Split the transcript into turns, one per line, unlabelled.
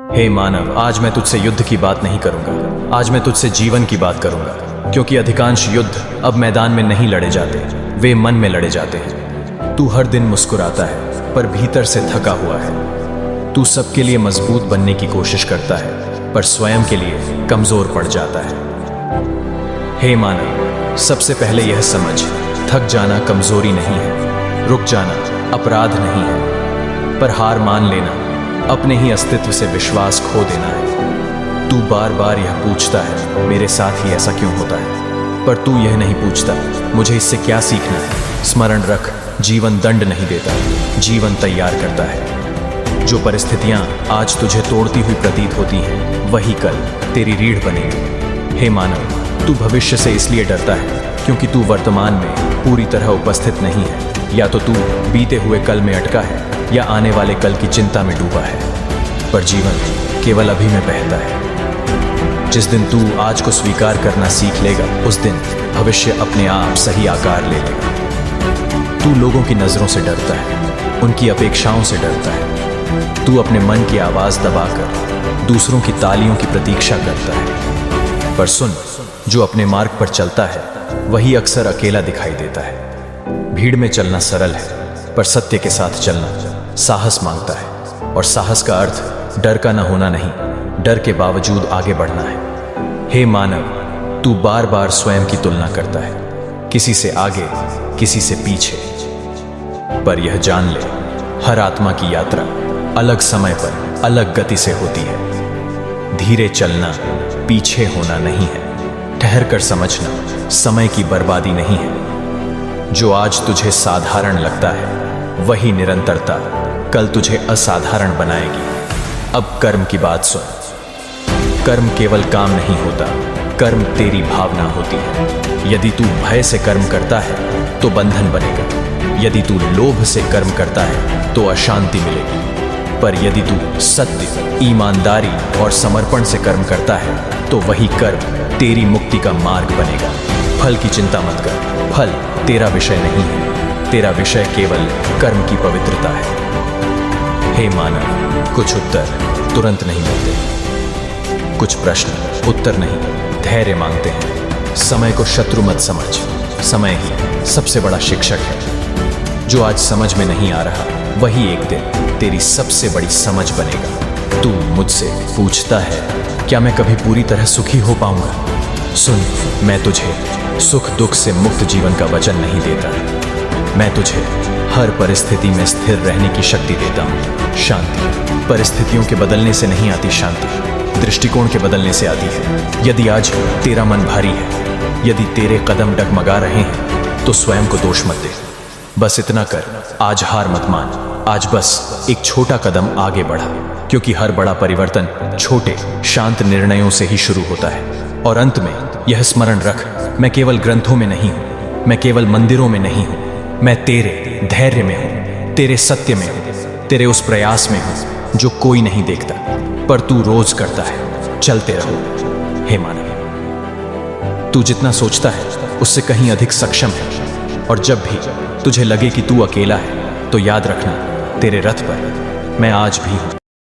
हे मानव, आज मैं तुझसे युद्ध की बात नहीं करूंगा। आज मैं तुझसे जीवन की बात करूंगा, क्योंकि अधिकांश युद्ध अब मैदान में नहीं लड़े जाते, वे मन में लड़े जाते हैं। तू हर दिन मुस्कुराता है, पर भीतर से थका हुआ है। तू सबके लिए मजबूत बनने की कोशिश करता है, पर स्वयं के लिए कमजोर पड़ जाता है। हे मानव, सबसे पहले यह समझ, थक जाना कमजोरी नहीं है, रुक जाना अपराध नहीं है, पर हार मान लेना, अपने ही अस्तित्व से विश्वास खो देना है। तू बार बार यह पूछता है, मेरे साथ ही ऐसा क्यों होता है, पर तू यह नहीं पूछता, मुझे इससे क्या सीखना है। स्मरण रख, जीवन दंड नहीं देता, जीवन तैयार करता है। जो परिस्थितियां आज तुझे तोड़ती हुई प्रतीत होती हैं, वही कल तेरी रीढ़ बनेगी। हे मानव, तू भविष्य से इसलिए डरता है क्योंकि तू वर्तमान में पूरी तरह उपस्थित नहीं है। या तो तू बीते हुए कल में अटका है, या आने वाले कल की चिंता में डूबा है। पर जीवन केवल अभी में बहता है। जिस दिन तू आज को स्वीकार करना सीख लेगा, उस दिन भविष्य अपने आप सही आकार ले लेगा। तू लोगों की नजरों से डरता है, उनकी अपेक्षाओं से डरता है। तू अपने मन की आवाज दबाकर दूसरों की तालियों की प्रतीक्षा करता है। पर सुन, जो अपने मार्ग पर चलता है, वही अक्सर अकेला दिखाई देता है। भीड़ में चलना सरल है, पर सत्य के साथ चलना साहस मांगता है। और साहस का अर्थ डर का न होना नहीं, डर के बावजूद आगे बढ़ना है। हे मानव, तू बार बार स्वयं की तुलना करता है, किसी से आगे, किसी से पीछे। पर यह जान ले, हर आत्मा की यात्रा अलग समय पर अलग गति से होती है। धीरे चलना पीछे होना नहीं है, ठहर कर समझना समय की बर्बादी नहीं है। जो आज तुझे साधारण लगता है, वही निरंतरता कल तुझे असाधारण बनाएगी। अब कर्म की बात सुन। कर्म केवल काम नहीं होता, कर्म तेरी भावना होती है। यदि तू भय से कर्म करता है तो बंधन बनेगा। यदि तू लोभ से कर्म करता है तो अशांति मिलेगी। पर यदि तू सत्य, ईमानदारी और समर्पण से कर्म करता है तो वही कर्म तेरी मुक्ति का मार्ग बनेगा। फल की चिंता मत कर, फल तेरा विषय नहीं है, तेरा विषय केवल कर्म की पवित्रता है। हे मानव, कुछ उत्तर तुरंत नहीं मिलते, कुछ प्रश्न उत्तर नहीं धैर्य मांगते हैं। समय को शत्रु मत समझ, समय ही सबसे बड़ा शिक्षक है। जो आज समझ में नहीं आ रहा, वही एक दिन तेरी सबसे बड़ी समझ बनेगा। तू मुझसे पूछता है, क्या मैं कभी पूरी तरह सुखी हो पाऊंगा? सुन, मैं तुझे सुख दुख से मुक्त जीवन का वचन नहीं देता। मैं तुझे हर परिस्थिति में स्थिर रहने की शक्ति देता हूँ। शांति परिस्थितियों के बदलने से नहीं आती, शांति दृष्टिकोण के बदलने से आती है। यदि आज तेरा मन भारी है, यदि तेरे कदम डगमगा रहे हैं, तो स्वयं को दोष मत दे। बस इतना कर, आज हार मत मान, आज बस एक छोटा कदम आगे बढ़ा, क्योंकि हर बड़ा परिवर्तन छोटे शांत निर्णयों से ही शुरू होता है। और अंत में यह स्मरण रख, मैं केवल ग्रंथों में नहीं हूं, मैं केवल मंदिरों में नहीं हूं, मैं तेरे धैर्य में हूं, तेरे सत्य में हूं, तेरे उस प्रयास में हूं जो कोई नहीं देखता, पर तू रोज करता है। चलते रहो हे मानव, तू जितना सोचता है उससे कहीं अधिक सक्षम है। और जब भी तुझे लगे कि तू अकेला है, तो याद रखना, तेरे रथ पर मैं आज भी हूं।